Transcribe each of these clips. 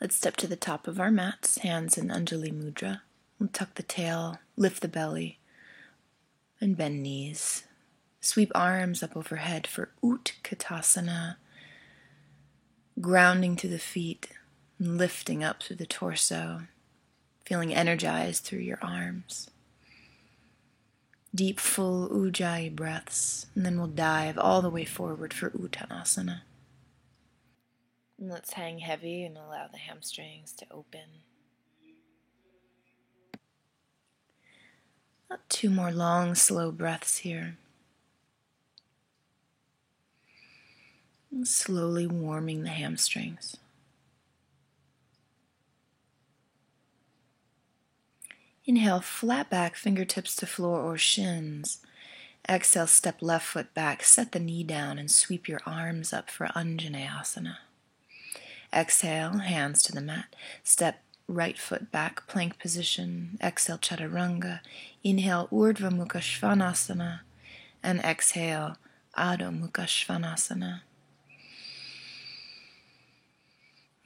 Let's step to the top of our mats, hands in Anjali Mudra. We'll tuck the tail, lift the belly, and bend knees. Sweep arms up overhead for Utkatasana, grounding to the feet, and lifting up through the torso, feeling energized through your arms. Deep, full Ujjayi breaths, and then we'll dive all the way forward for Uttanasana. And let's hang heavy and allow the hamstrings to open. About 2 more long, slow breaths here. And slowly warming the hamstrings. Inhale, flat back, fingertips to floor or shins. Exhale, step left foot back, set the knee down and sweep your arms up for Anjaneyasana. Exhale, hands to the mat. Step right foot back, plank position. Exhale, Chaturanga. Inhale, Urdhva Mukha Svanasana. And exhale, Adho Mukha Svanasana.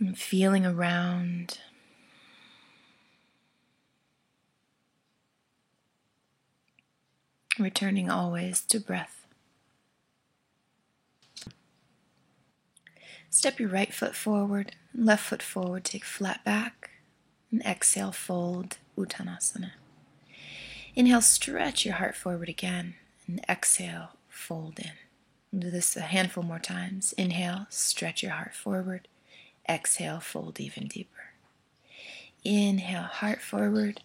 And feeling around. Returning always to breath. Step your right foot forward, left foot forward, take flat back, and exhale, fold, Uttanasana. Inhale, stretch your heart forward again, and exhale, fold in. We'll do this a handful more times. Inhale, stretch your heart forward, exhale, fold even deeper. Inhale, heart forward,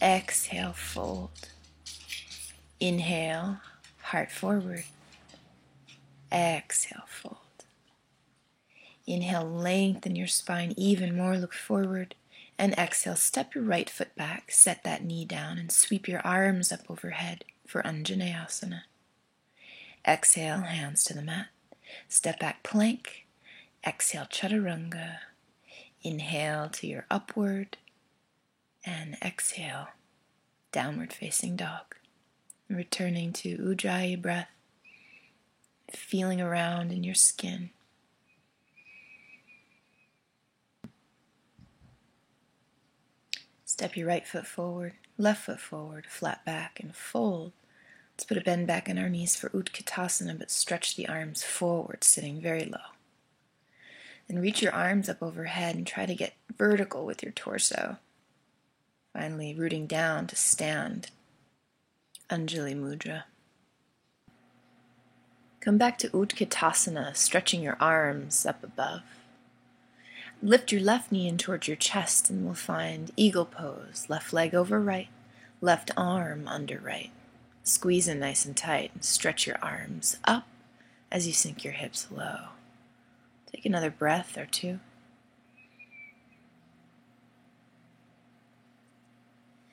exhale, fold. Inhale, heart forward, exhale, fold. Inhale, lengthen your spine even more, look forward, and exhale, step your right foot back, set that knee down, and sweep your arms up overhead for Anjaneyasana. Exhale, hands to the mat, step back plank, exhale, Chaturanga, inhale to your upward, and exhale, downward facing dog. Returning to Ujjayi breath, feeling around in your skin. Step your right foot forward, left foot forward, flat back and fold. Let's put a bend back in our knees for Utkatasana, but stretch the arms forward, sitting very low. Then reach your arms up overhead and try to get vertical with your torso. Finally, rooting down to stand, Anjali Mudra. Come back to Utkatasana, stretching your arms up above. Lift your left knee in towards your chest and we'll find eagle pose. Left leg over right, left arm under right. Squeeze in nice and tight and stretch your arms up as you sink your hips low. Take another breath or two.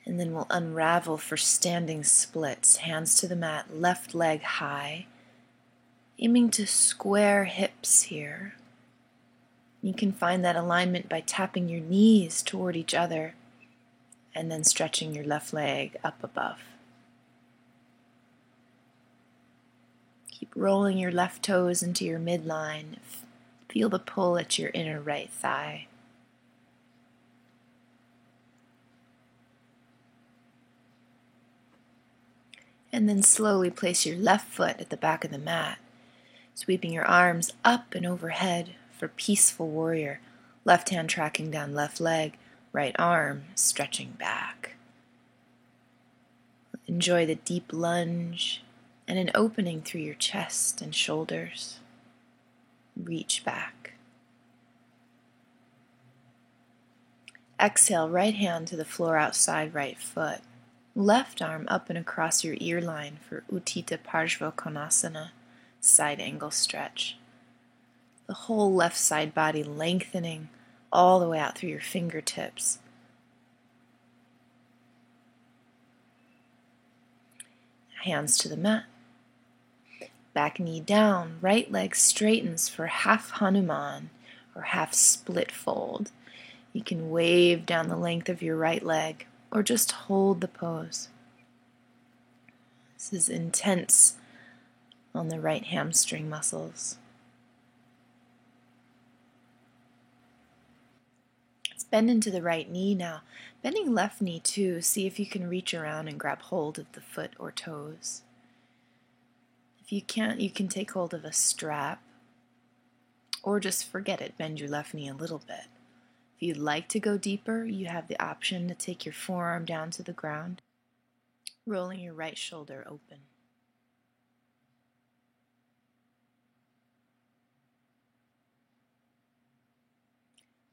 And then we'll unravel for standing splits. Hands to the mat, left leg high. Aiming to square hips here. You can find that alignment by tapping your knees toward each other and then stretching your left leg up above. Keep rolling your left toes into your midline. Feel the pull at your inner right thigh. And then slowly place your left foot at the back of the mat, sweeping your arms up and overhead for peaceful warrior. Left hand tracking down left leg, right arm stretching back. Enjoy the deep lunge and an opening through your chest and shoulders. Reach back. Exhale, right hand to the floor outside right foot. Left arm up and across your ear line for Utthita Parshva Konasana, side angle stretch. The whole left side body lengthening all the way out through your fingertips. Hands to the mat. Back knee down, right leg straightens for half Hanuman or half split fold. You can wave down the length of your right leg or just hold the pose. This is intense on the right hamstring muscles. Bend into the right knee now. Bending left knee too. See if you can reach around and grab hold of the foot or toes. If you can't, you can take hold of a strap or just forget it. Bend your left knee a little bit. If you'd like to go deeper, you have the option to take your forearm down to the ground, rolling your right shoulder open.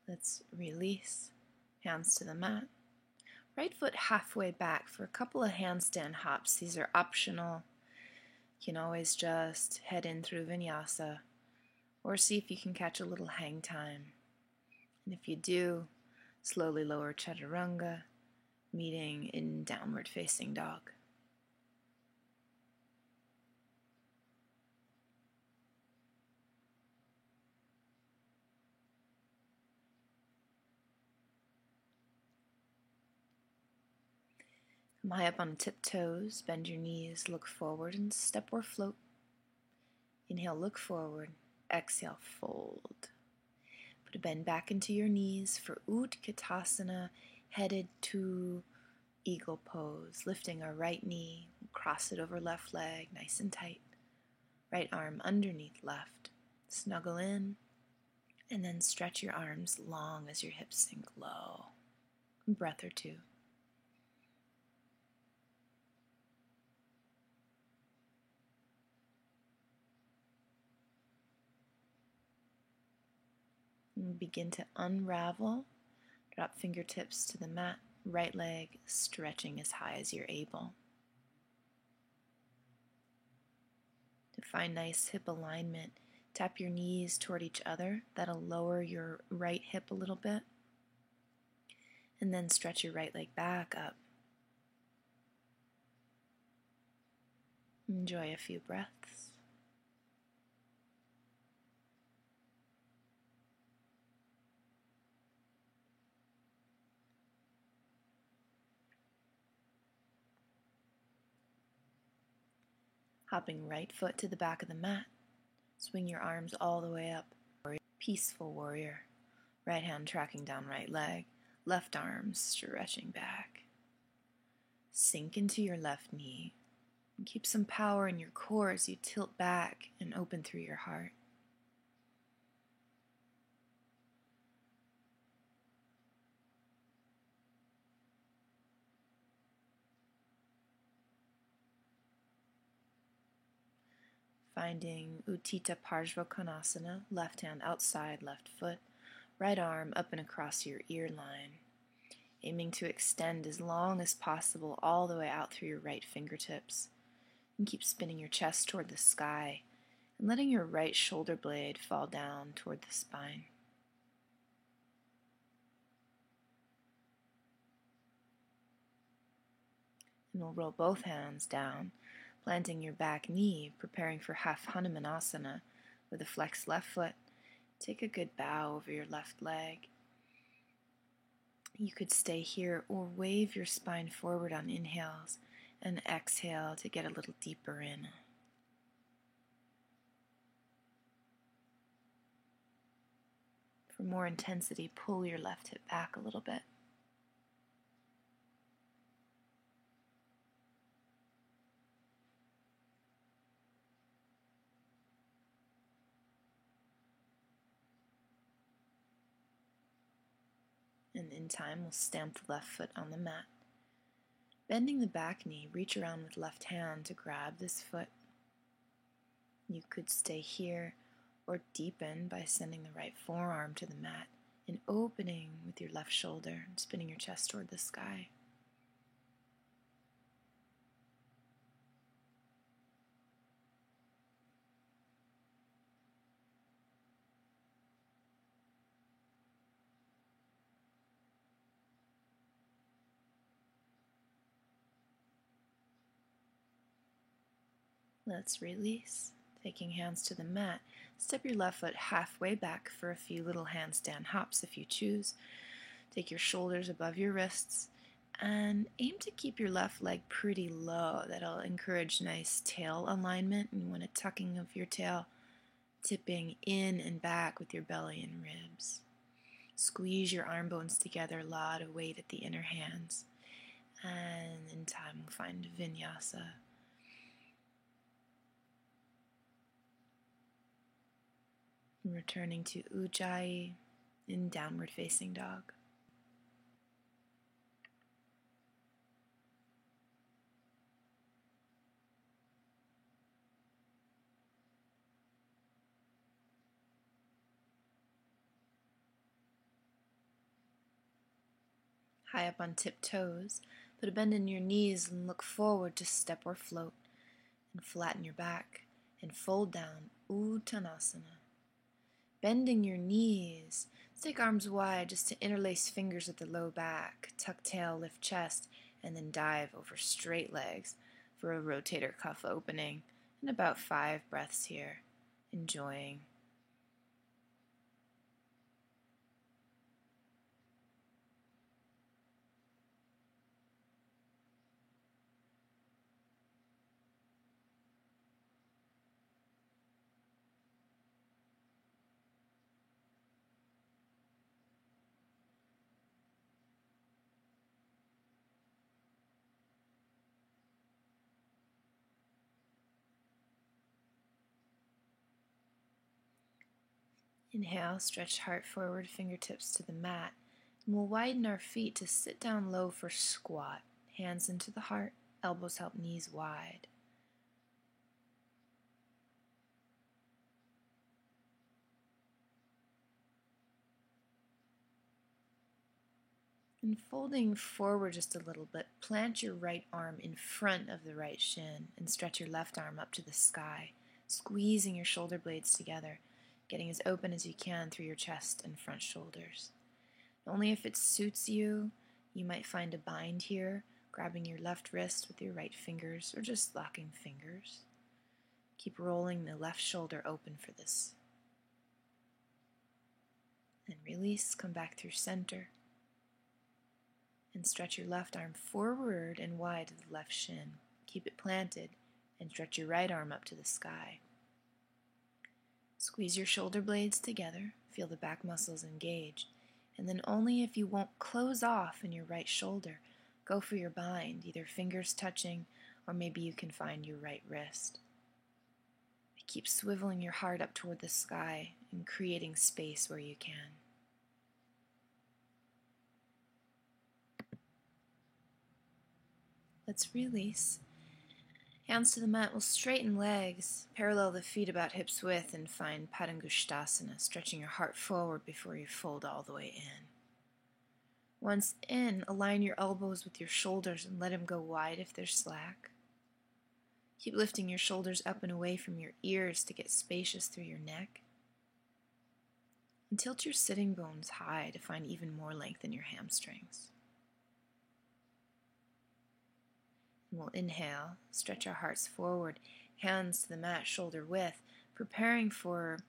Let's release. Hands to the mat. Right foot halfway back for a couple of handstand hops. These are optional. You can always just head in through vinyasa or see if you can catch a little hang time. And if you do, slowly lower chaturanga, meeting in downward facing dog. Come high up on tiptoes, bend your knees, look forward and step or float. Inhale, look forward. Exhale, fold. Put a bend back into your knees for Utkatasana, headed to eagle pose. Lifting our right knee, cross it over left leg, nice and tight. Right arm underneath left. Snuggle in, and then stretch your arms long as your hips sink low. A breath or two. And begin to unravel. Drop fingertips to the mat, right leg stretching as high as you're able. To find nice hip alignment, tap your knees toward each other. That'll lower your right hip a little bit. And then stretch your right leg back up. Enjoy a few breaths. Hopping right foot to the back of the mat. Swing your arms all the way up. Peaceful warrior. Right hand tracking down right leg. Left arm stretching back. Sink into your left knee. And keep some power in your core as you tilt back and open through your heart. Finding Utthita Parshvakonasana, left hand outside left foot, right arm up and across your ear line, aiming to extend as long as possible all the way out through your right fingertips. And keep spinning your chest toward the sky and letting your right shoulder blade fall down toward the spine. And we'll roll both hands down, planting your back knee, preparing for half Hanumanasana with a flexed left foot. Take a good bow over your left leg. You could stay here or wave your spine forward on inhales and exhale to get a little deeper in. For more intensity, pull your left hip back a little bit. And in time, we'll stamp the left foot on the mat. Bending the back knee, reach around with left hand to grab this foot. You could stay here or deepen by sending the right forearm to the mat and opening with your left shoulder and spinning your chest toward the sky. Let's release. Taking hands to the mat, step your left foot halfway back for a few little handstand hops if you choose. Take your shoulders above your wrists and aim to keep your left leg pretty low. That'll encourage nice tail alignment, and you want a tucking of your tail, tipping in and back with your belly and ribs. Squeeze your arm bones together, a lot of weight at the inner hands. And in time we'll find Vinyasa. Returning to Ujjayi in downward facing dog. High up on tiptoes, put a bend in your knees and look forward to step or float, and flatten your back and fold down Uttanasana. Bending your knees, stick arms wide just to interlace fingers at the low back, tuck tail, lift chest, and then dive over straight legs for a rotator cuff opening, and about 5 breaths here, enjoying. Inhale, stretch heart forward, fingertips to the mat, and we'll widen our feet to sit down low for squat. Hands into the heart, elbows help knees wide. And folding forward just a little bit, plant your right arm in front of the right shin and stretch your left arm up to the sky, squeezing your shoulder blades together, getting as open as you can through your chest and front shoulders. Only if it suits you, you might find a bind here, grabbing your left wrist with your right fingers or just locking fingers. Keep rolling the left shoulder open for this. And release, come back through center. And stretch your left arm forward and wide to the left shin. Keep it planted and stretch your right arm up to the sky. Squeeze your shoulder blades together, feel the back muscles engaged, and then only if you won't close off in your right shoulder, go for your bind, either fingers touching or maybe you can find your right wrist. Keep swiveling your heart up toward the sky and creating space where you can. Let's release. Hands to the mat, we'll straighten legs, parallel the feet about hips width, and find Padangusthasana, stretching your heart forward before you fold all the way in. Once in, align your elbows with your shoulders and let them go wide if they're slack. Keep lifting your shoulders up and away from your ears to get spacious through your neck. And tilt your sitting bones high to find even more length in your hamstrings. And we'll inhale, stretch our hearts forward, hands to the mat, shoulder width, preparing for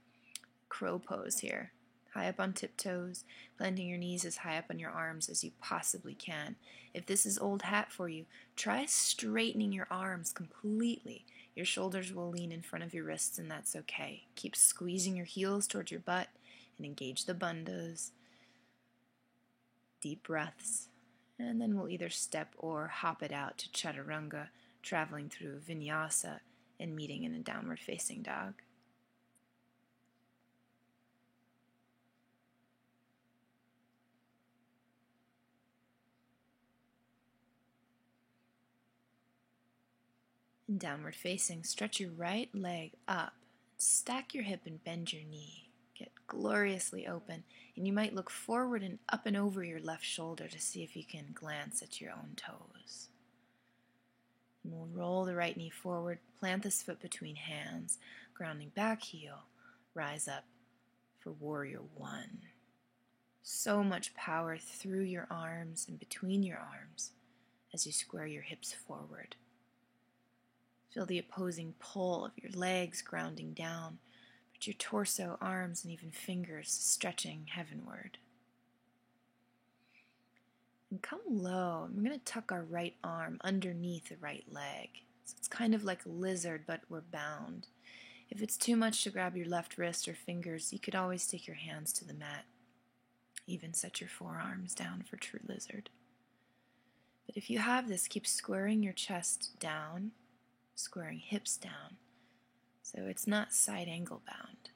crow pose here. High up on tiptoes, planting your knees as high up on your arms as you possibly can. If this is old hat for you, try straightening your arms completely. Your shoulders will lean in front of your wrists, and that's okay. Keep squeezing your heels towards your butt and engage the bandhas. Deep breaths. And then we'll either step or hop it out to Chaturanga, traveling through Vinyasa and meeting in a downward facing dog. In downward facing, stretch your right leg up, stack your hip and bend your knee. Get gloriously open, and you might look forward and up and over your left shoulder to see if you can glance at your own toes. And we'll roll the right knee forward, plant this foot between hands, grounding back heel, rise up for Warrior One. So much power through your arms and between your arms as you square your hips forward. Feel the opposing pull of your legs grounding down, but your torso, arms, and even fingers stretching heavenward. And come low. I'm going to tuck our right arm underneath the right leg. So it's kind of like a lizard, but we're bound. If it's too much to grab your left wrist or fingers, you could always take your hands to the mat. Even set your forearms down for true lizard. But if you have this, keep squaring your chest down, squaring hips down, so it's not side angle bound.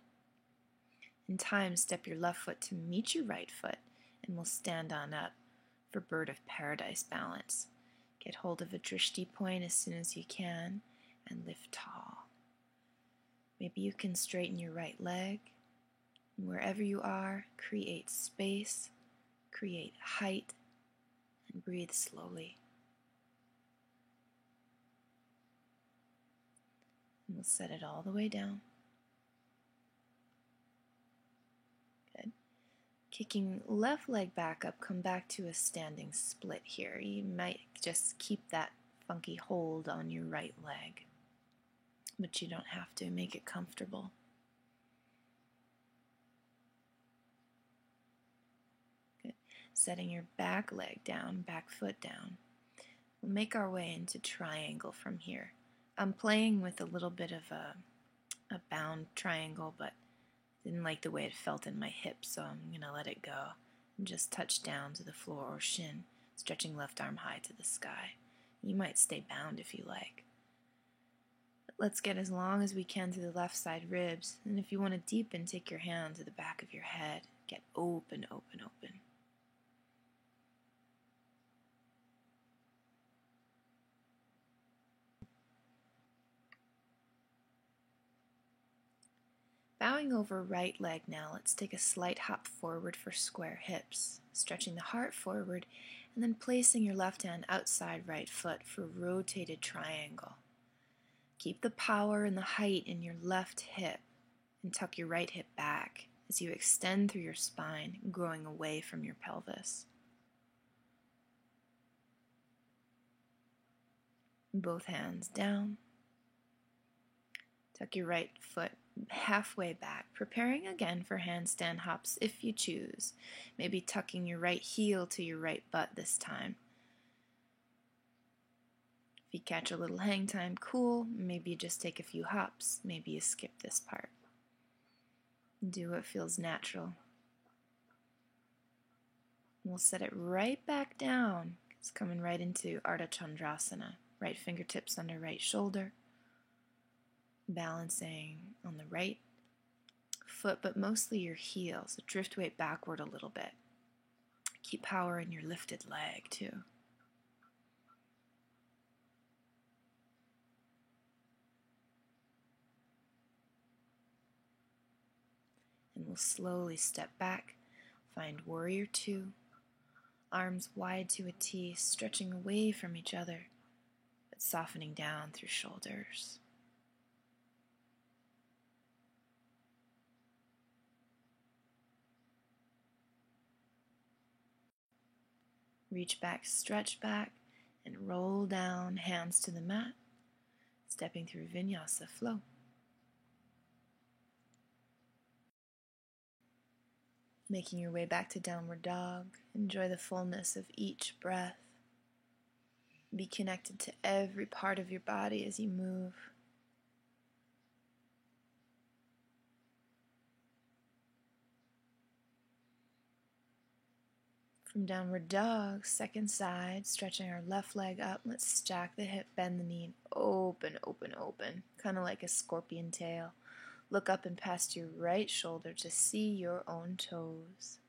In time, step your left foot to meet your right foot, and we'll stand on up for bird of paradise balance. Get hold of a drishti point as soon as you can, and lift tall. Maybe you can straighten your right leg. And wherever you are, create space, create height, and breathe slowly. And we'll set it all the way down. Good. Kicking left leg back up, come back to a standing split here. You might just keep that funky hold on your right leg, but you don't have to. Make it comfortable. Good. Setting your back leg down, back foot down. We'll make our way into triangle from here. I'm playing with a little bit of a bound triangle, but didn't like the way it felt in my hips, so I'm going to let it go and just touch down to the floor or shin, stretching left arm high to the sky. You might stay bound if you like. But let's get as long as we can to the left side ribs, and if you want to deepen, take your hand to the back of your head. Get open, open, open. Bowing over right leg now, let's take a slight hop forward for square hips, stretching the heart forward, and then placing your left hand outside right foot for rotated triangle. Keep the power and the height in your left hip, and tuck your right hip back as you extend through your spine, growing away from your pelvis. Both hands down. Tuck your right foot halfway back, preparing again for handstand hops if you choose. Maybe tucking your right heel to your right butt this time. If you catch a little hang time, cool. Maybe you just take a few hops. Maybe you skip this part. Do what feels natural. We'll set it right back down. It's coming right into Ardha Chandrasana. Right fingertips under right shoulder. Balancing on the right foot, but mostly your heel, so drift weight backward a little bit. Keep power in your lifted leg too. And we'll slowly step back, find warrior two, arms wide to a T, stretching away from each other, but softening down through shoulders. Reach back, stretch back, and roll down, hands to the mat, stepping through Vinyasa flow. Making your way back to downward dog, enjoy the fullness of each breath. Be connected to every part of your body as you move. From downward dog, second side, stretching our left leg up. Let's stack the hip, bend the knee, and open, open, open. Kind of like a scorpion tail. Look up and past your right shoulder to see your own toes.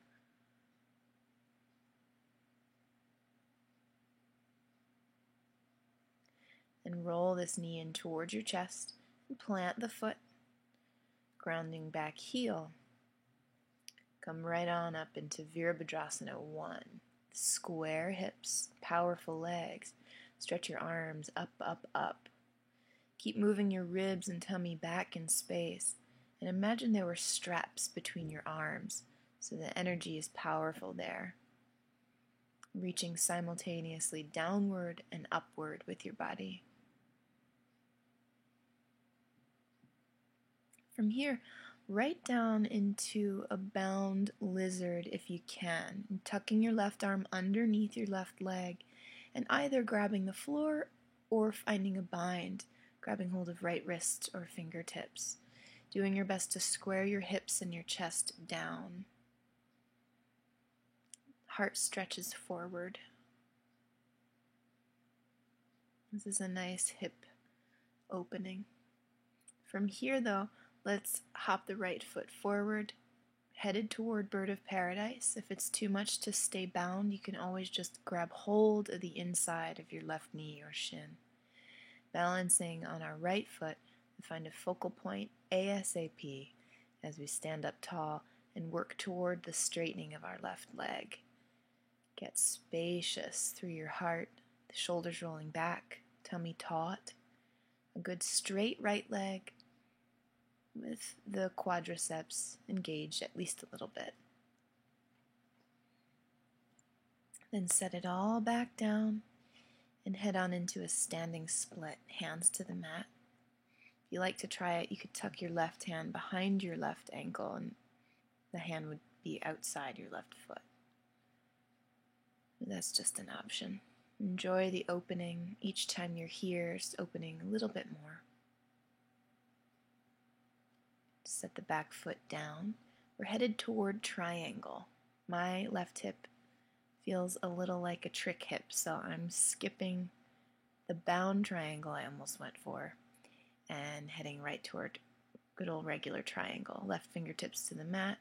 And roll this knee in towards your chest and plant the foot, grounding back heel. Come right on up into Virabhadrasana 1. Square hips, powerful legs. Stretch your arms up, up, up. Keep moving your ribs and tummy back in space. And imagine there were straps between your arms, so the energy is powerful there. Reaching simultaneously downward and upward with your body. From here, right down into a bound lizard if you can, and tucking your left arm underneath your left leg, and either grabbing the floor or finding a bind, grabbing hold of right wrist or fingertips, doing your best to square your hips and your chest down. Heart stretches forward. This is a nice hip opening. From here, though, let's hop the right foot forward, headed toward Bird of Paradise. If it's too much to stay bound, you can always just grab hold of the inside of your left knee or shin. Balancing on our right foot, we find a focal point ASAP as we stand up tall and work toward the straightening of our left leg. Get spacious through your heart, the shoulders rolling back, tummy taut. A good straight right leg with the quadriceps engaged at least a little bit. Then set it all back down and head on into a standing split, hands to the mat. If you like to try it, you could tuck your left hand behind your left ankle and the hand would be outside your left foot. That's just an option. Enjoy the opening. Each time you're here, just opening a little bit more. Set the back foot down. We're headed toward triangle. My left hip feels a little like a trick hip, so I'm skipping the bound triangle I almost went for and heading right toward good old regular triangle. Left fingertips to the mat.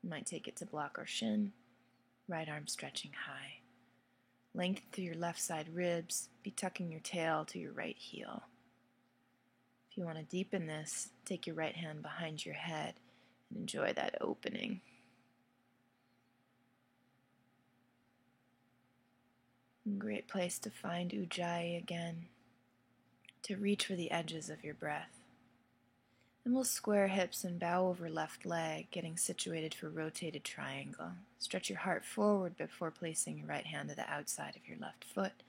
You might take it to block or shin. Right arm stretching high. Length through your left side ribs. Be tucking your tail to your right heel. If you want to deepen this, take your right hand behind your head and enjoy that opening. Great place to find Ujjayi again, to reach for the edges of your breath. And we'll square hips and bow over left leg, getting situated for rotated triangle. Stretch your heart forward before placing your right hand to the outside of your left foot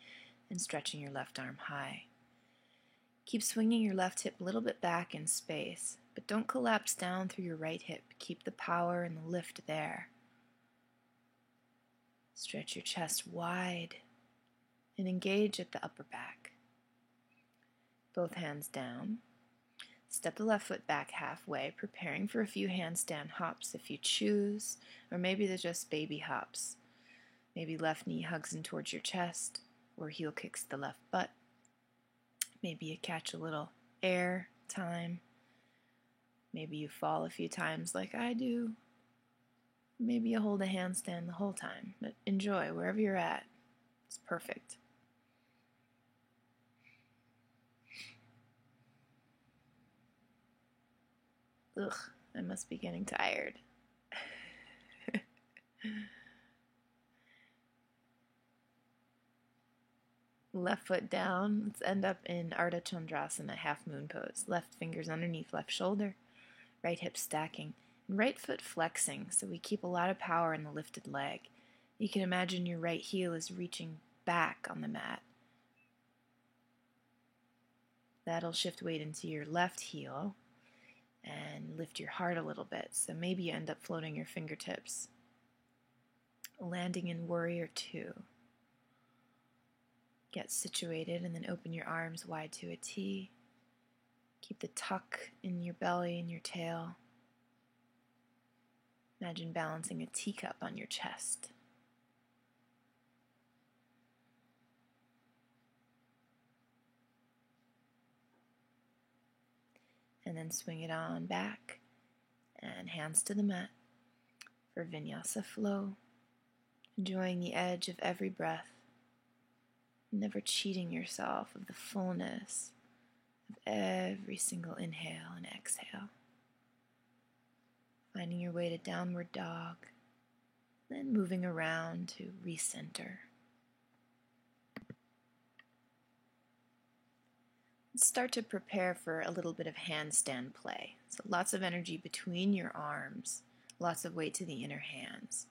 and stretching your left arm high. Keep swinging your left hip a little bit back in space, but don't collapse down through your right hip. Keep the power and the lift there. Stretch your chest wide and engage at the upper back. Both hands down. Step the left foot back halfway, preparing for a few handstand hops if you choose, or maybe they're just baby hops. Maybe left knee hugs in towards your chest, or heel kicks the left butt. Maybe you catch a little air time. Maybe you fall a few times like I do. Maybe you hold a handstand the whole time, but enjoy wherever you're at. It's perfect. Ugh, I must be getting tired. Left foot down. Let's end up in Ardha Chandrasana, half moon pose. Left fingers underneath left shoulder, right hip stacking, and right foot flexing, so we keep a lot of power in the lifted leg. You can imagine your right heel is reaching back on the mat. That'll shift weight into your left heel and lift your heart a little bit, so maybe you end up floating your fingertips. Landing in Warrior Two. Get situated and then open your arms wide to a T. Keep the tuck in your belly and your tail. Imagine balancing a teacup on your chest. And then swing it on back and hands to the mat for Vinyasa flow. Enjoying the edge of every breath. Never cheating yourself of the fullness of every single inhale and exhale. Finding your way to downward dog, then moving around to recenter. Let's start to prepare for a little bit of handstand play. So lots of energy between your arms, lots of weight to the inner hands.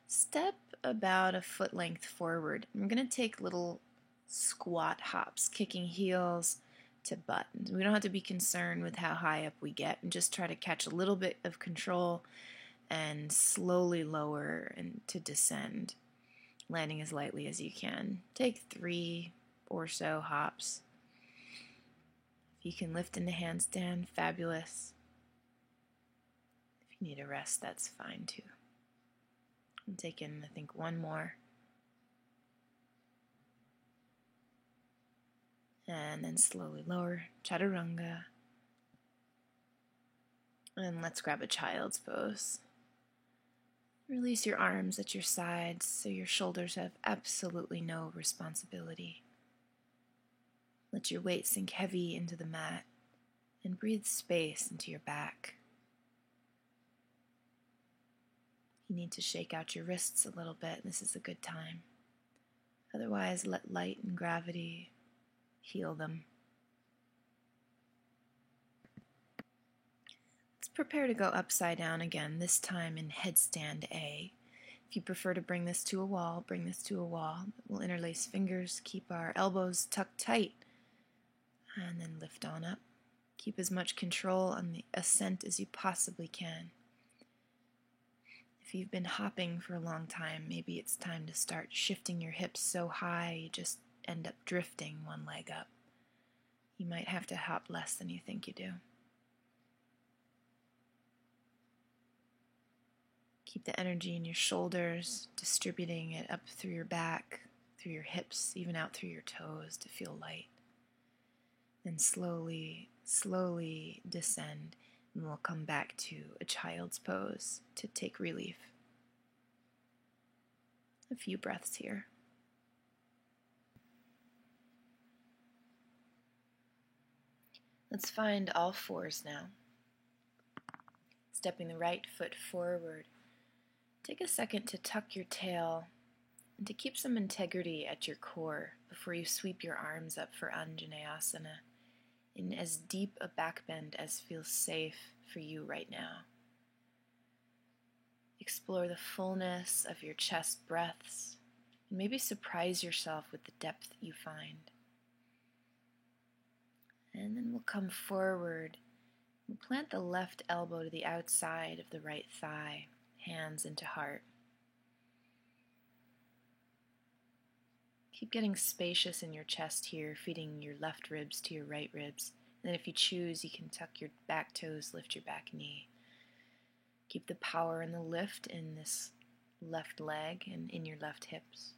Step about a foot length forward. I'm going to take little squat hops, kicking heels to butt. We don't have to be concerned with how high up we get, and just try to catch a little bit of control and slowly lower and to descend, landing as lightly as you can. Take 3 or so hops. If you can lift into handstand, fabulous. If you need a rest, that's fine too. And take in, I think, one more. And then slowly lower, chaturanga. And let's grab a child's pose. Release your arms at your sides so your shoulders have absolutely no responsibility. Let your weight sink heavy into the mat and breathe space into your back. You need to shake out your wrists a little bit. This is a good time. Otherwise, let light and gravity heal them. Let's prepare to go upside down again, this time in headstand A. If you prefer to bring this to a wall, bring this to a wall. We'll interlace fingers, keep our elbows tucked tight, and then lift on up. Keep as much control on the ascent as you possibly can. If you've been hopping for a long time, maybe it's time to start shifting your hips so high you just end up drifting one leg up. You might have to hop less than you think you do. Keep the energy in your shoulders, distributing it up through your back, through your hips, even out through your toes to feel light. Then slowly, slowly descend, and we'll come back to a child's pose to take relief. A few breaths here. Let's find all fours now. Stepping the right foot forward. Take a second to tuck your tail and to keep some integrity at your core before you sweep your arms up for Anjaneyasana in as deep a back bend as feels safe for you right now. Explore the fullness of your chest breaths and maybe surprise yourself with the depth you find. And then we'll come forward. We'll plant the left elbow to the outside of the right thigh, hands into heart. Keep getting spacious in your chest here, feeding your left ribs to your right ribs. And then if you choose, you can tuck your back toes, lift your back knee. Keep the power and the lift in this left leg and in your left hips.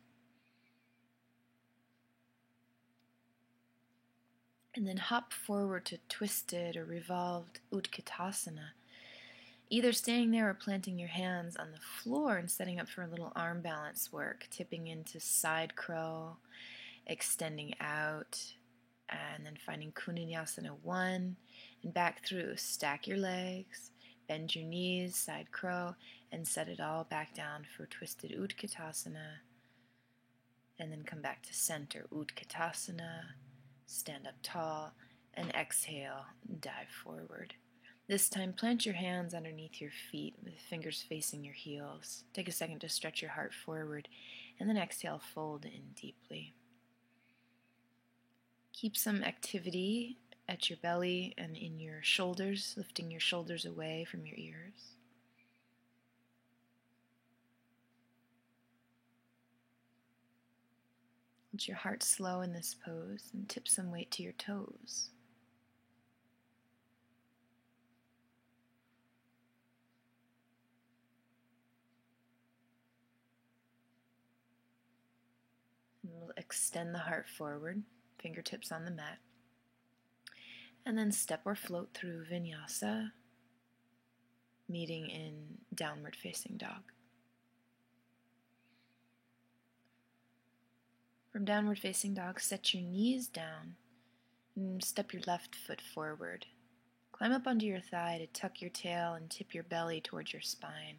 And then hop forward to twisted or revolved Utkatasana, either staying there or planting your hands on the floor and setting up for a little arm balance work, tipping into side crow, extending out, and then finding Kundinyasana 1, and back through. Stack your legs, bend your knees, side crow, and set it all back down for twisted Utkatasana, and then come back to center Utkatasana, stand up tall, and exhale, dive forward. This time, plant your hands underneath your feet with fingers facing your heels. Take a second to stretch your heart forward, and then exhale, fold in deeply. Keep some activity at your belly and in your shoulders, lifting your shoulders away from your ears. Let your heart slow in this pose and tip some weight to your toes. And we'll extend the heart forward, fingertips on the mat. And then step or float through Vinyasa, meeting in downward facing dog. From downward facing dog, set your knees down and step your left foot forward. Climb up onto your thigh to tuck your tail and tip your belly towards your spine.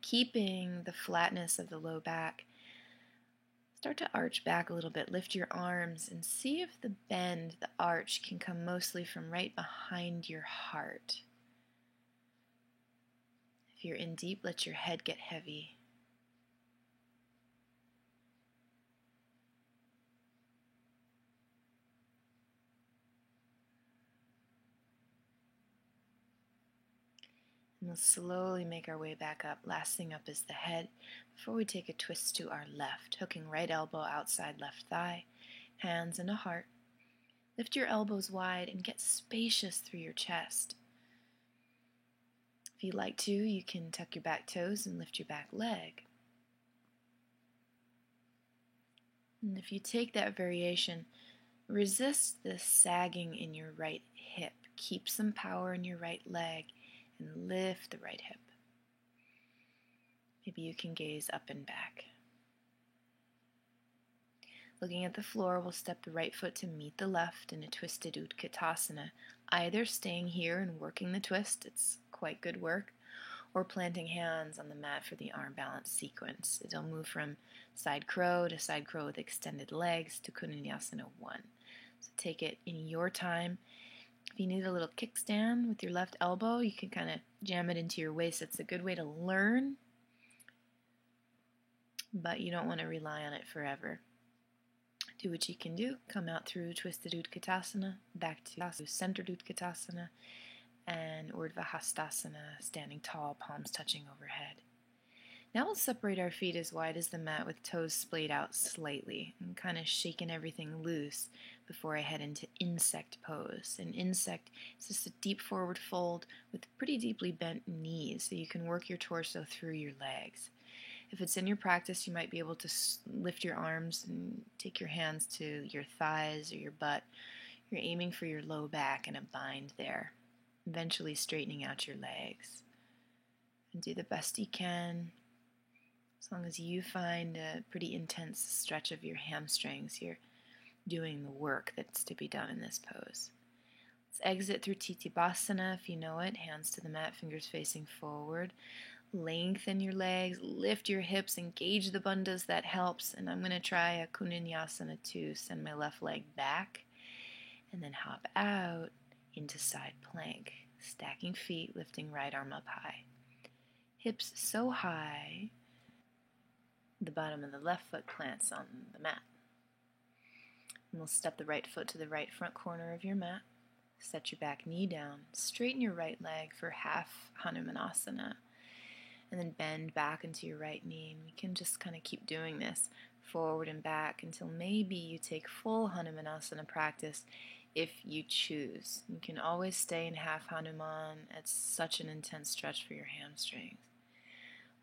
Keeping the flatness of the low back, start to arch back a little bit. Lift your arms and see if the bend, the arch, can come mostly from right behind your heart. If you're in deep, let your head get heavy. And we'll slowly make our way back up. Last thing up is the head before we take a twist to our left, hooking right elbow outside left thigh, hands into heart. Lift your elbows wide and get spacious through your chest. If you'd like to, you can tuck your back toes and lift your back leg. And if you take that variation, resist the sagging in your right hip. Keep some power in your right leg and lift the right hip. Maybe you can gaze up and back. Looking at the floor, we'll step the right foot to meet the left in a twisted Utkatasana, either staying here and working the twist, it's quite good work, or planting hands on the mat for the arm balance sequence. It'll move from side crow to side crow with extended legs to Kundinyasana 1. So take it in your time. If you need a little kickstand with your left elbow, you can kind of jam it into your waist. It's a good way to learn, but you don't want to rely on it forever. Do what you can do. Come out through Twisted Utkatasana, back to Centered Utkatasana, and Urdhva Hastasana, standing tall, palms touching overhead. Now we'll separate our feet as wide as the mat with toes splayed out slightly and kind of shaking everything loose before I head into insect pose. An insect is just a deep forward fold with pretty deeply bent knees so you can work your torso through your legs. If it's in your practice, you might be able to lift your arms and take your hands to your thighs or your butt. You're aiming for your low back and a bind there, eventually straightening out your legs. And do the best you can. As long as you find a pretty intense stretch of your hamstrings, you're doing the work that's to be done in this pose. Let's exit through Titibhasana if you know it, hands to the mat, fingers facing forward. Lengthen your legs, lift your hips, engage the bandhas, that helps. And I'm going to try a Kundinyasana 2, send my left leg back, and then hop out into side plank, stacking feet, lifting right arm up high. Hips so high, the bottom of the left foot plants on the mat. And we'll step the right foot to the right front corner of your mat. Set your back knee down, straighten your right leg for half Hanumanasana, and then bend back into your right knee. And we can just kind of keep doing this forward and back until maybe you take full Hanumanasana practice if you choose. You can always stay in half Hanuman. It's such an intense stretch for your hamstrings.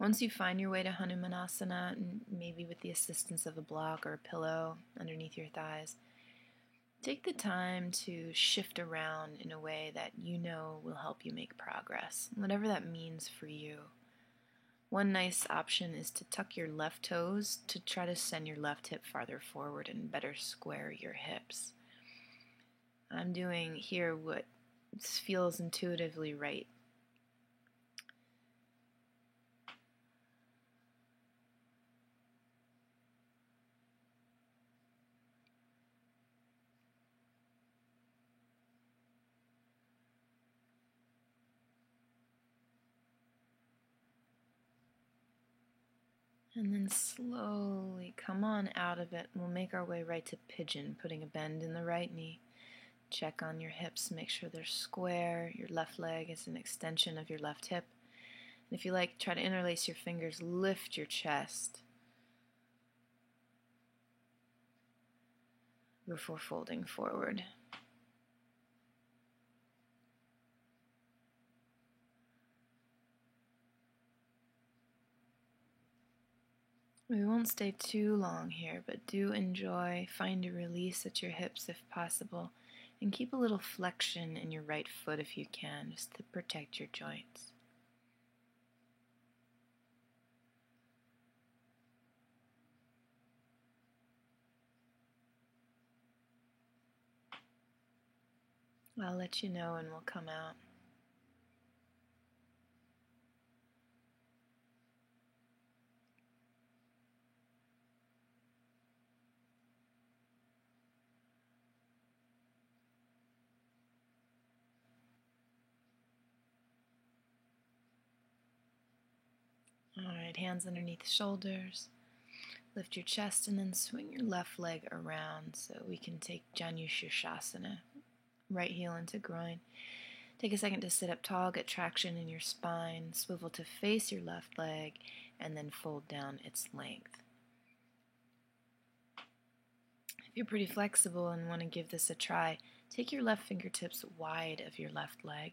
Once you find your way to Hanumanasana, maybe with the assistance of a block or a pillow underneath your thighs, take the time to shift around in a way that you know will help you make progress, whatever that means for you. One nice option is to tuck your left toes to try to send your left hip farther forward and better square your hips. I'm doing here what feels intuitively right. And then slowly come on out of it. We'll make our way right to pigeon, putting a bend in the right knee. Check on your hips, make sure they're square. Your left leg is an extension of your left hip. And if you like, try to interlace your fingers, lift your chest before folding forward. We won't stay too long here, but do enjoy. Find a release at your hips if possible, and keep a little flexion in your right foot if you can, just to protect your joints. I'll let you know and we'll come out. Alright, hands underneath the shoulders. Lift your chest and then swing your left leg around so we can take Janu Shirshasana. Right heel into groin. Take a second to sit up tall, get traction in your spine, swivel to face your left leg, and then fold down its length. If you're pretty flexible and want to give this a try, take your left fingertips wide of your left leg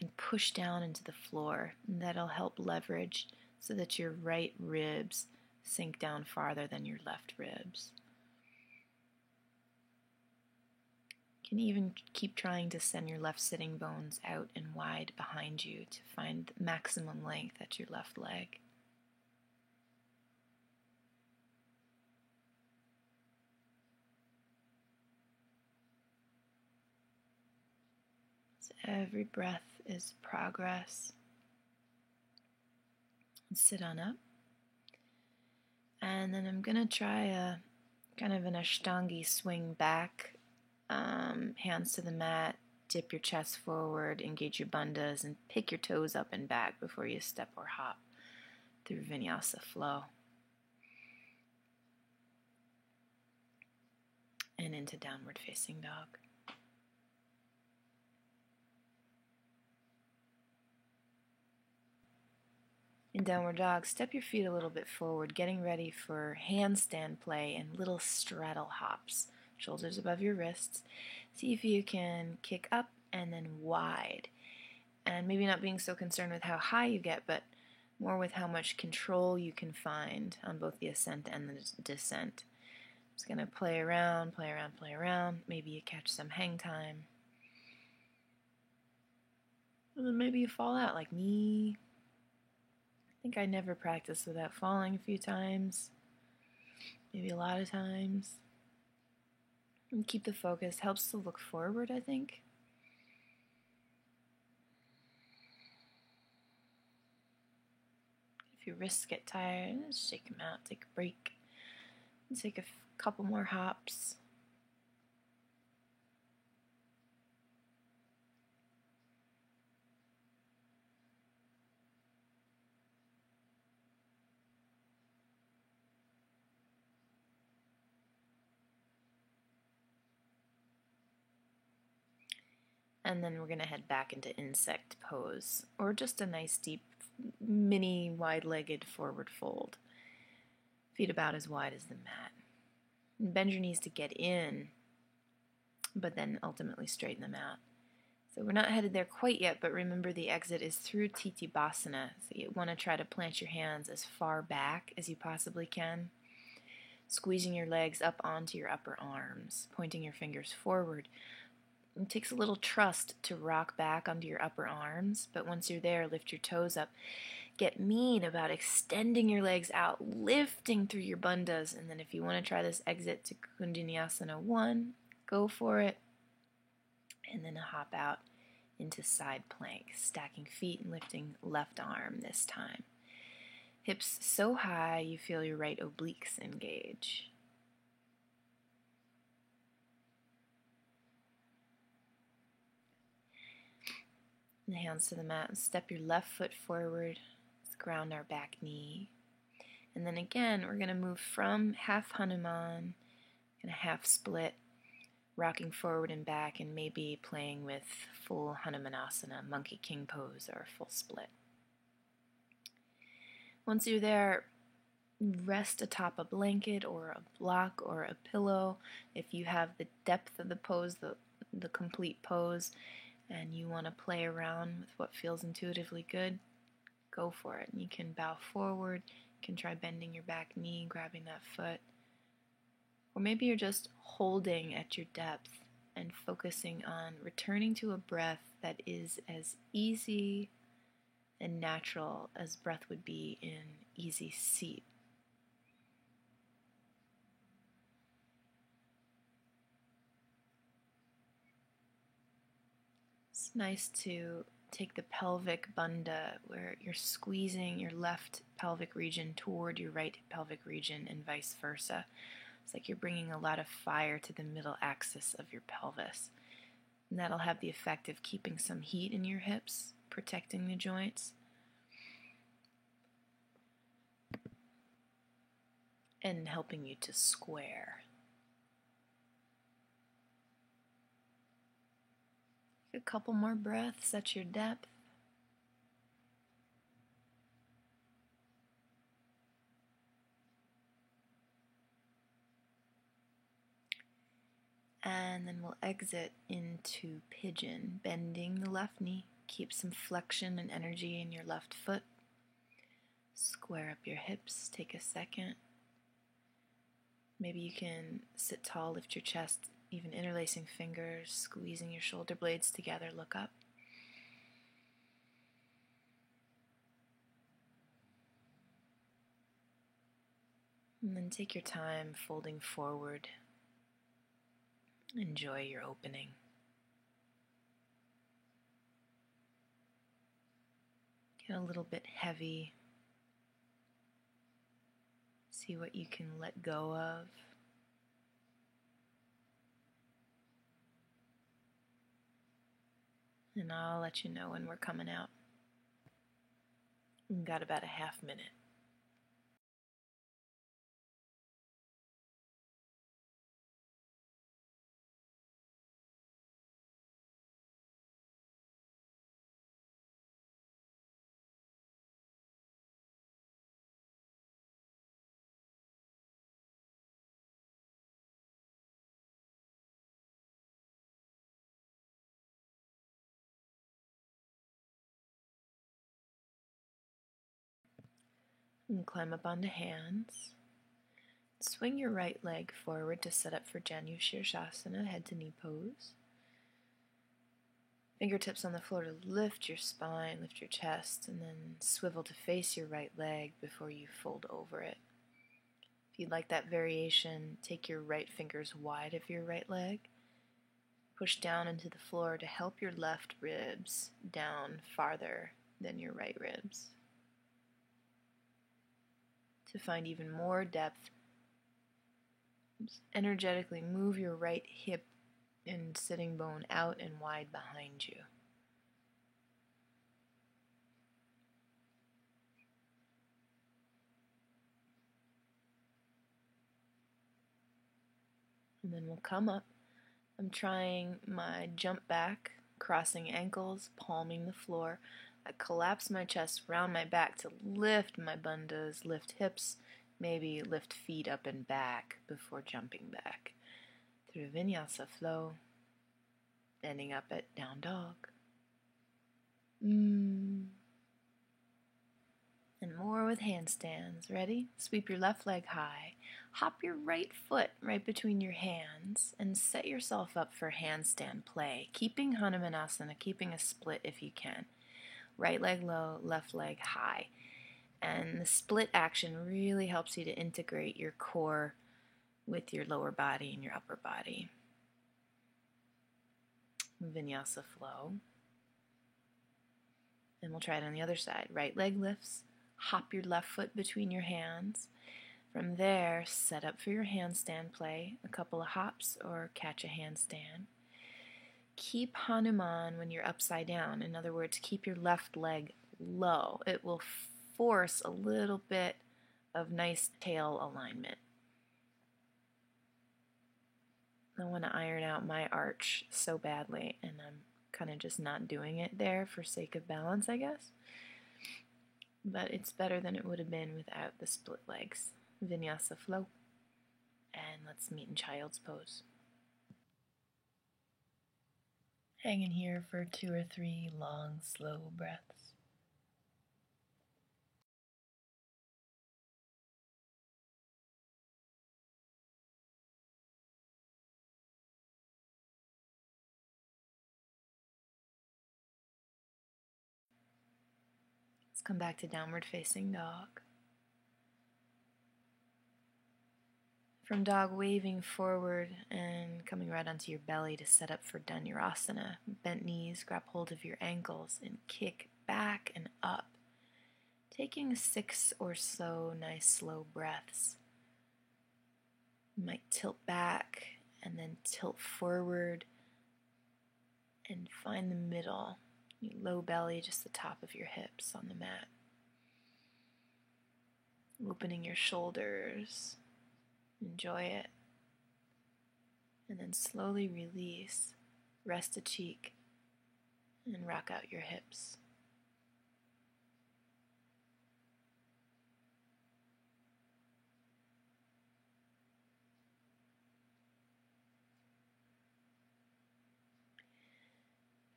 and push down into the floor. And that'll help leverage so that your right ribs sink down farther than your left ribs. You can even keep trying to send your left sitting bones out and wide behind you to find maximum length at your left leg. So every breath is progress. And sit on up. And then I'm going to try a kind of an Ashtangi swing back, hands to the mat, dip your chest forward, engage your bandhas, and pick your toes up and back before you step or hop through Vinyasa flow. And into downward facing dog. In downward dog, step your feet a little bit forward, getting ready for handstand play and little straddle hops. Shoulders above your wrists. See if you can kick up and then wide. And maybe not being so concerned with how high you get, but more with how much control you can find on both the ascent and the descent. Just going to play around, play around, play around. Maybe you catch some hang time. And then maybe you fall out like me. I think I never practiced without falling a few times. Maybe a lot of times. And keep the focus. Helps to look forward, I think. If your wrists get tired, just shake them out. Take a break. And take a couple more hops. And then we're going to head back into insect pose, or just a nice deep mini wide-legged forward fold. Feet about as wide as the mat. And bend your knees to get in, but then ultimately straighten them out. So we're not headed there quite yet, but remember the exit is through Titibhasana. So you want to try to plant your hands as far back as you possibly can, squeezing your legs up onto your upper arms, pointing your fingers forward. It takes a little trust to rock back onto your upper arms, but once you're there, lift your toes up. Get mean about extending your legs out, lifting through your bandhas, and then if you want to try this exit to Kundalini 1, go for it. And then hop out into side plank, stacking feet and lifting left arm this time. Hips so high you feel your right obliques engage. And hands to the mat and step your left foot forward. Let's ground our back knee. And then again, we're going to move from half Hanuman and a half split, rocking forward and back, and maybe playing with full Hanumanasana, monkey king pose, or full split. Once you're there, rest atop a blanket or a block or a pillow. If you have the depth of the pose, the complete pose, and you want to play around with what feels intuitively good, go for it. And you can bow forward, you can try bending your back knee, grabbing that foot. Or maybe you're just holding at your depth and focusing on returning to a breath that is as easy and natural as breath would be in easy seat. It's nice to take the pelvic bandha where you're squeezing your left pelvic region toward your right pelvic region and vice versa. It's like you're bringing a lot of fire to the middle axis of your pelvis. And that'll have the effect of keeping some heat in your hips, protecting the joints. And helping you to square. Take a couple more breaths at your depth. And then we'll exit into pigeon, bending the left knee. Keep some flexion and energy in your left foot. Square up your hips, take a second. Maybe you can sit tall, lift your chest even interlacing fingers, squeezing your shoulder blades together. Look up. And then take your time folding forward. Enjoy your opening. Get a little bit heavy. See what you can let go of. And I'll let you know when we're coming out. We've got about a half minute. And climb up onto hands. Swing your right leg forward to set up for Janu Shirshasana, head to knee pose. Fingertips on the floor to lift your spine, lift your chest, and then swivel to face your right leg before you fold over it. If you'd like that variation, take your right fingers wide of your right leg. Push down into the floor to help your left ribs down farther than your right ribs. To find even more depth, energetically move your right hip and sitting bone out and wide behind you. And then we'll come up. I'm trying my jump back, crossing ankles, palming the floor. I collapse my chest around my back to lift my bandhas, lift hips, maybe lift feet up and back before jumping back. Through Vinyasa flow, ending up at down dog. And more with handstands. Ready? Sweep your left leg high. Hop your right foot right between your hands and set yourself up for handstand play, keeping Hanumanasana, keeping a split if you can. Right leg low, left leg high. And the split action really helps you to integrate your core with your lower body and your upper body. Vinyasa flow. And we'll try it on the other side. Right leg lifts. Hop your left foot between your hands. From there, set up for your handstand play, a couple of hops or catch a handstand. Keep Hanuman when you're upside down. In other words, keep your left leg low. It will force a little bit of nice tail alignment. I want to iron out my arch so badly, and I'm kind of just not doing it there for sake of balance, I guess. But it's better than it would have been without the split legs. Vinyasa flow. And let's meet in child's pose. Hang in here for 2 or 3 long, slow breaths. Let's come back to downward facing dog. From dog, waving forward and coming right onto your belly to set up for Dhanurasana. Bent knees, grab hold of your ankles and kick back and up. Taking 6 or so nice slow breaths. You might tilt back and then tilt forward and find the middle. You low belly, just the top of your hips on the mat. Opening your shoulders. Enjoy it. And then slowly release. Rest a cheek and rock out your hips.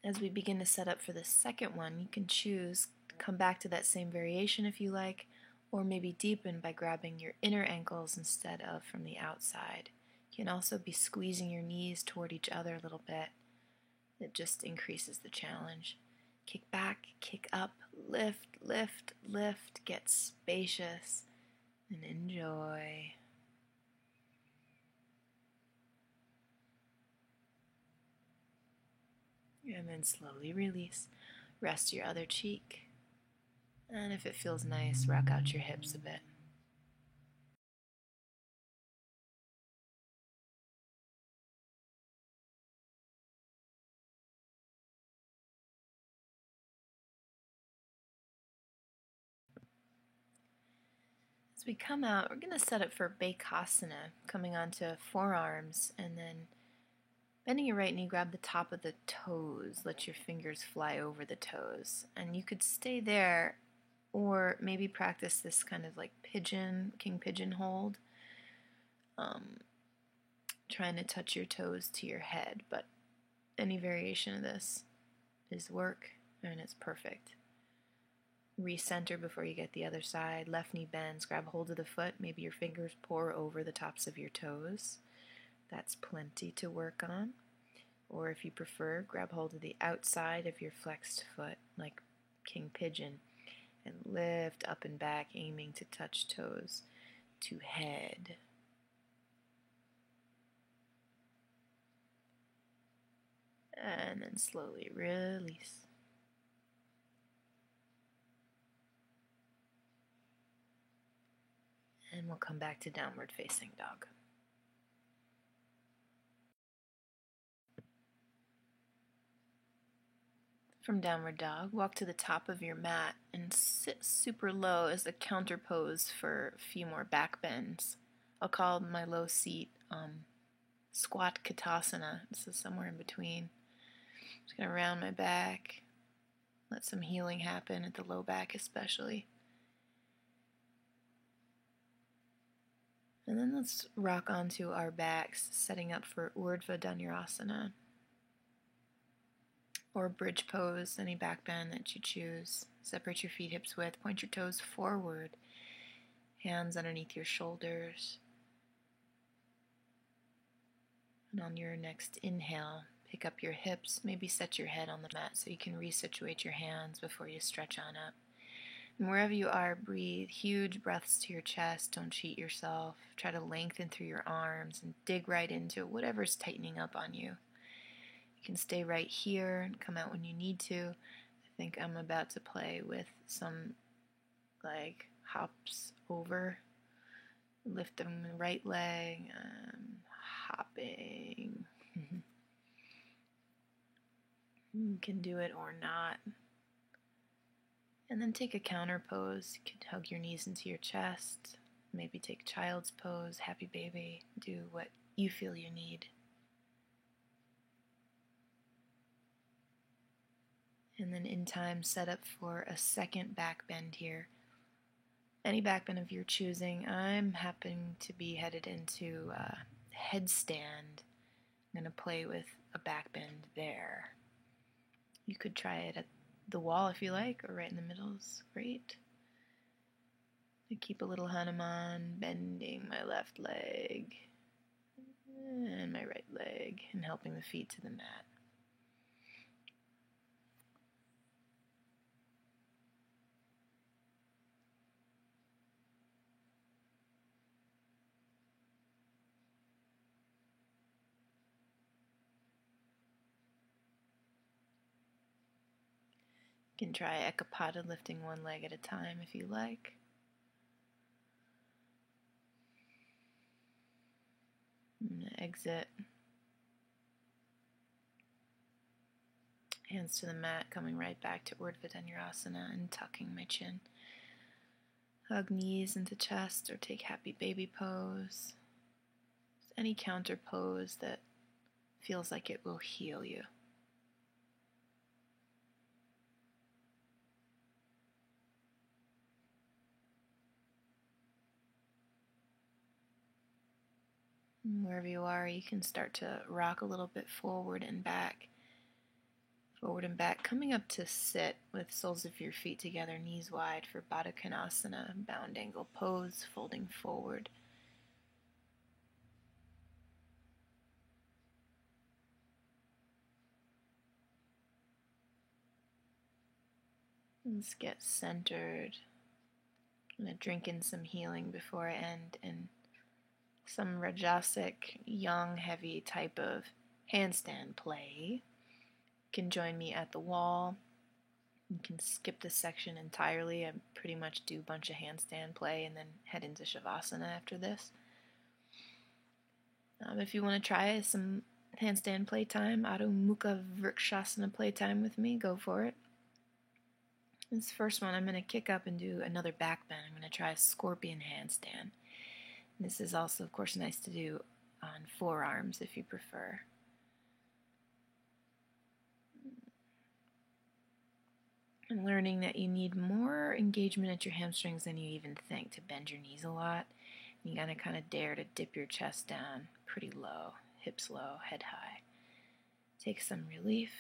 As we begin to set up for the second one, you can choose to come back to that same variation if you like, or maybe deepen by grabbing your inner ankles instead of from the outside. You can also be squeezing your knees toward each other a little bit. It just increases the challenge. Kick back, kick up, lift, lift, lift, get spacious, and enjoy. And then slowly release. Rest your other cheek. And if it feels nice, rock out your hips a bit. As we come out, we're going to set up for Bakasana, coming onto forearms, and then bending your right knee, grab the top of the toes, let your fingers fly over the toes. And you could stay there, or maybe practice this kind of like pigeon, king pigeon hold, trying to touch your toes to your head, but any variation of this is work, and it's perfect. Recenter before you get the other side. Left knee bends, grab hold of the foot, maybe your fingers pour over the tops of your toes. That's plenty to work on. Or if you prefer, grab hold of the outside of your flexed foot, like king pigeon, and lift up and back, aiming to touch toes to head. And then slowly release. And we'll come back to downward facing dog. From downward dog, walk to the top of your mat and sit super low as a counter pose for a few more back bends. I'll call my low seat squat katasana. This is somewhere in between. Just going to round my back, let some healing happen at the low back especially. And then let's rock onto our backs, setting up for Urdhva Dhanurasana, or bridge pose, any back bend that you choose. Separate your feet hips width, point your toes forward, hands underneath your shoulders. And on your next inhale, pick up your hips, maybe set your head on the mat so you can resituate your hands before you stretch on up. And wherever you are, breathe huge breaths to your chest. Don't cheat yourself. Try to lengthen through your arms and dig right into whatever's tightening up on you. You can stay right here and come out when you need to. I think I'm about to play with some like hops over. Lift the right leg, hopping. You can do it or not. And then take a counter pose. You could hug your knees into your chest. Maybe take child's pose, happy baby. Do what you feel you need. And then in time, set up for a second back bend here. Any back bend of your choosing. I'm happening to be headed into a headstand. I'm going to play with a back bend there. You could try it at the wall if you like, or right in the middle is great. I keep a little Hanuman, bending my left leg and my right leg, and helping the feet to the mat. You can try Ekapada, lifting one leg at a time if you like. And exit. Hands to the mat, coming right back to Urdhva Dhanurasana and tucking my chin. Hug knees into chest or take happy baby pose. Any counter pose that feels like it will heal you. Wherever you are, you can start to rock a little bit forward and back. Forward and back, coming up to sit with soles of your feet together, knees wide for Baddha Konasana, bound angle pose, folding forward. Let's get centered. I'm going to drink in some healing before I end in some Rajasic, young, heavy type of handstand play. You can join me at the wall. You can skip this section entirely. I pretty much do a bunch of handstand play and then head into Shavasana after this. If you want to try some handstand playtime, Adho Mukha Vrikshasana playtime with me, go for it. This first one, I'm going to kick up and do another back bend. I'm going to try a scorpion handstand. This is also, of course, nice to do on forearms if you prefer. I'm learning that you need more engagement at your hamstrings than you even think to bend your knees a lot. You gotta kind of dare to dip your chest down pretty low, hips low, head high. Take some relief.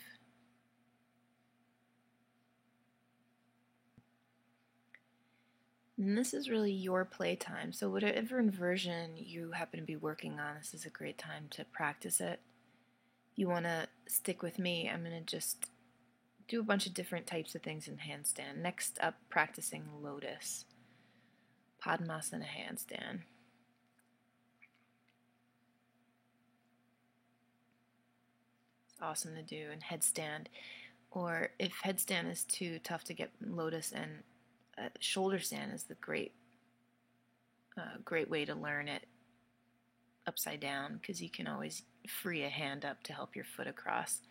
And this is really your playtime, so whatever inversion you happen to be working on, this is a great time to practice it. If you want to stick with me, I'm going to just do a bunch of different types of things in handstand. Next up, practicing lotus. Padmasana handstand. It's awesome to do in headstand. Or if headstand is too tough to get, lotus and shoulder stand is the great way to learn it upside down, because you can always free a hand up to help your foot across.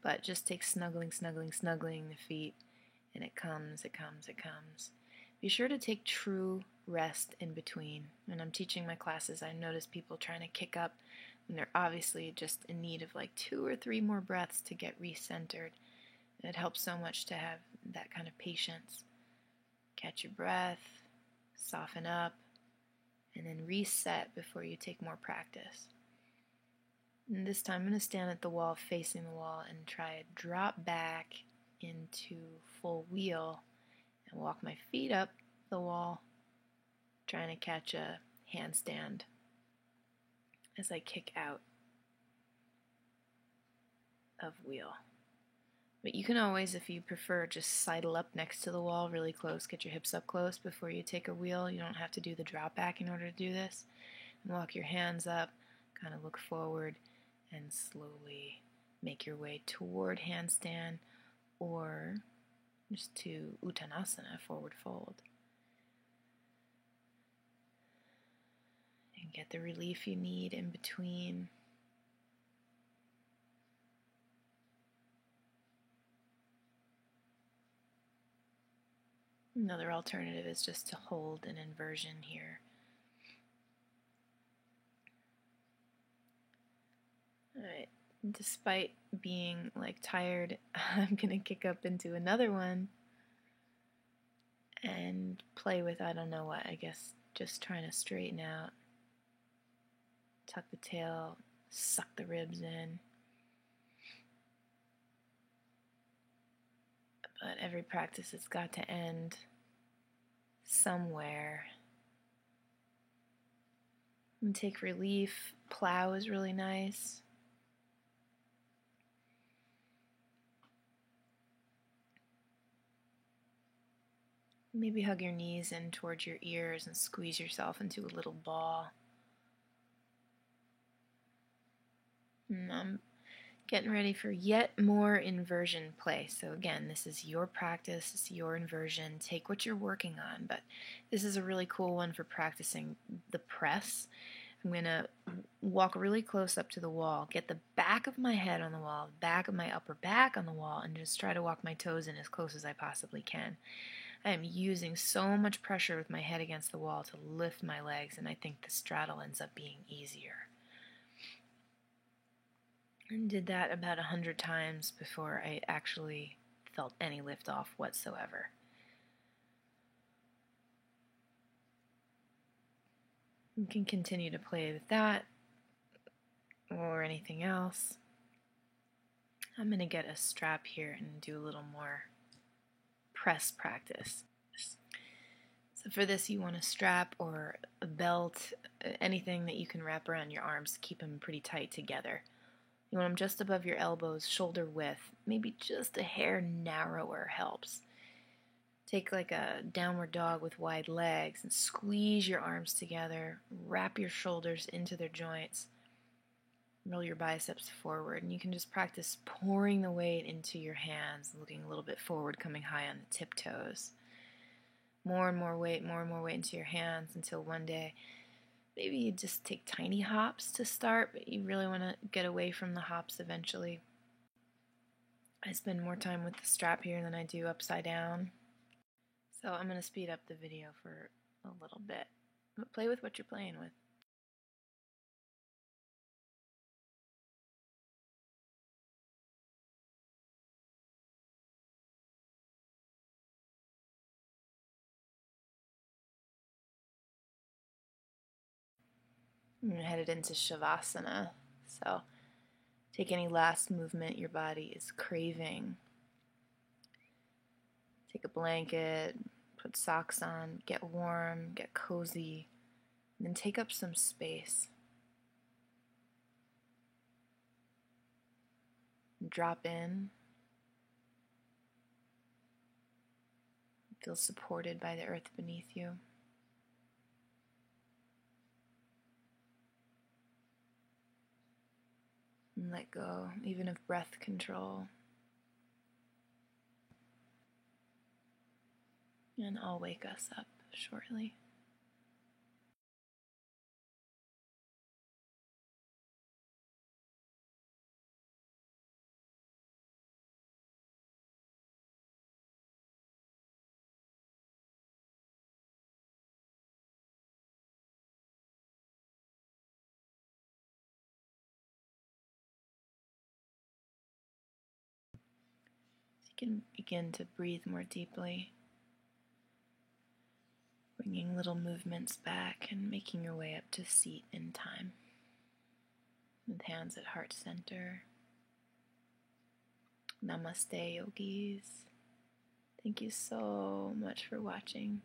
But just take snuggling the feet, and it comes. Be sure to take true rest in between. When I'm teaching my classes, I notice people trying to kick up and they're obviously just in need of like 2 or 3 more breaths to get recentered. And it helps so much to have that kind of patience. Catch your breath, soften up, and then reset before you take more practice. And this time I'm going to stand at the wall, facing the wall, and try to drop back into full wheel and walk my feet up the wall, trying to catch a handstand as I kick out of wheel. But you can always, if you prefer, just sidle up next to the wall really close, get your hips up close before you take a wheel. You don't have to do the drop back in order to do this. And walk your hands up, kind of look forward, and slowly make your way toward handstand or just to Uttanasana, forward fold. And get the relief you need in between. Another alternative is just to hold an inversion here. Alright, despite being like tired, I'm gonna kick up into another one and play with I don't know what, I guess just trying to straighten out, tuck the tail, suck the ribs in. But every practice has got to end somewhere. And take relief. Plow is really nice. Maybe hug your knees in towards your ears and squeeze yourself into a little ball. And I'm getting ready for yet more inversion play. So again, this is your practice, it's your inversion. Take what you're working on, but this is a really cool one for practicing the press. I'm going to walk really close up to the wall, get the back of my head on the wall, back of my upper back on the wall, and just try to walk my toes in as close as I possibly can. I am using so much pressure with my head against the wall to lift my legs, and I think the straddle ends up being easier. And did that about 100 times before I actually felt any lift off whatsoever. You can continue to play with that or anything else. I'm going to get a strap here and do a little more press practice. So for this you want a strap or a belt, anything that you can wrap around your arms to keep them pretty tight together. You want them just above your elbows, shoulder width, maybe just a hair narrower helps. Take like a downward dog with wide legs and squeeze your arms together. Wrap your shoulders into their joints. Roll your biceps forward, and you can just practice pouring the weight into your hands, looking a little bit forward, coming high on the tiptoes. More and more weight into your hands until one day maybe you just take tiny hops to start, but you really want to get away from the hops eventually. I spend more time with the strap here than I do upside down. So I'm going to speed up the video for a little bit. But play with what you're playing with. I'm headed into Shavasana. So take any last movement your body is craving. Take a blanket, put socks on, get warm, get cozy, and then take up some space. Drop in. Feel supported by the earth beneath you. And let go, even of breath control. And I'll wake us up shortly. So you can begin to breathe more deeply, bringing little movements back and making your way up to seat in time. With hands at heart center. Namaste, yogis. Thank you so much for watching.